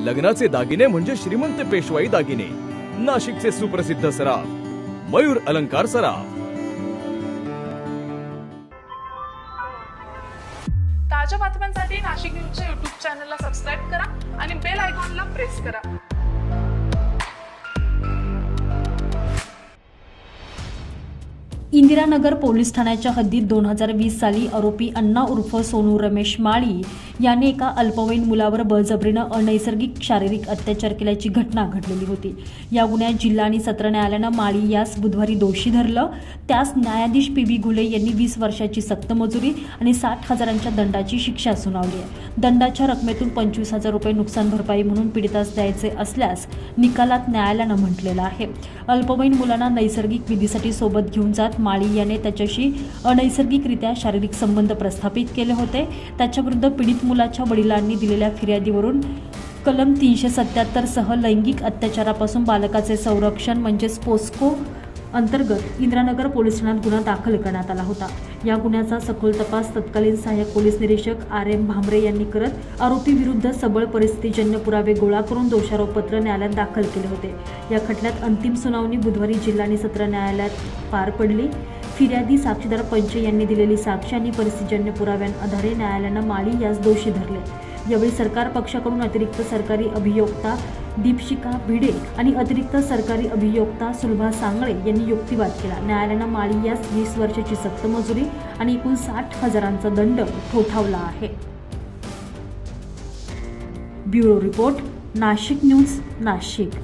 लग्नाचे दागिने म्हणजे श्रीमंत पेशवाई दागिने, नाशिकचे सुप्रसिद्ध सराफ मयूर अलंकार सराफ। ताज्या बातम्यांसाठी नाशिक न्यूजच्या YouTube चॅनलला सबस्क्राईब करा आणि बेल आयकॉनला प्रेस करा। इंदिरानगर पोलीस ठाण्याच्या हद्दीत 2020 साली आरोपी अण्णा उर्फ सोनू रमेश माळी याने एका अल्पवयीन मुलावर बळजबरीनं अनैसर्गिक शारीरिक अत्याचार केल्याची घटना घडलेली होती। या गुन्ह्यात जिल्हा आणि सत्र न्यायालयानं माळी यास बुधवारी दोषी धरलं। त्यास न्यायाधीश पी.बी. घुले यांनी 20 वर्षाची सक्तमजुरी आणि 60,000च्या दंडाची शिक्षा सुनावली आहे। दंडाच्या रकमेतून 25,000 रुपये नुकसान भरपाई म्हणून पीडितास द्यायचे असल्यास निकालात न्यायालयानं म्हटलेलं आहे। अल्पवयीन मुलांना नैसर्गिक विधीसाठी सोबत घेऊन जात माळी याने त्याच्याशी अनैसर्गिकरित्या शारीरिक संबंध प्रस्थापित केले होते। त्याच्याविरुद्ध पीडित मुलाच्या वडिलांनी दिलेल्या फिर्यादीवरून कलम 377 सह लैंगिक अत्याचारापासून बालकाचे संरक्षण म्हणजेच पोस्को अंतर्गत इंदिरानगर पोलीस ठाण्यात गुन्हा दाखल करण्यात आला होता। या गुन्ह्याचा सखोल तपास तत्कालीन सहाय्यक पोलीस निरीक्षक R.M. भामरे यांनी करत आरोपी विरुद्ध सबळ परिस्थितीजन्य पुरावे गोळा करून दोषारोपपत्र न्यायालयात दाखल केले होते। या खटल्यात अंतिम सुनावणी बुधवारी जिल्हा आणि सत्र न्यायालयात पार पडली। फिर्यादी साक्षीदार पंच यांनी दिलेली साक्ष आणि परिस्थितीजन्य पुराव्यांआधारे न्यायालयानं माळी यास दोषी धरले। यावेळी सरकार पक्षाकडून अतिरिक्त सरकारी अभियोक्ता दीपशिका भिडे आणि अतिरिक्त सरकारी अभियोक्ता सुलभा सांगळे यांनी युक्तिवाद केला। न्यायालयानं माळी यास 20 वर्षाची सक्तमजुरी आणि एकूण 60,000चा दंड ठोठावला आहे। Bureau report, Nashik news, Nashik.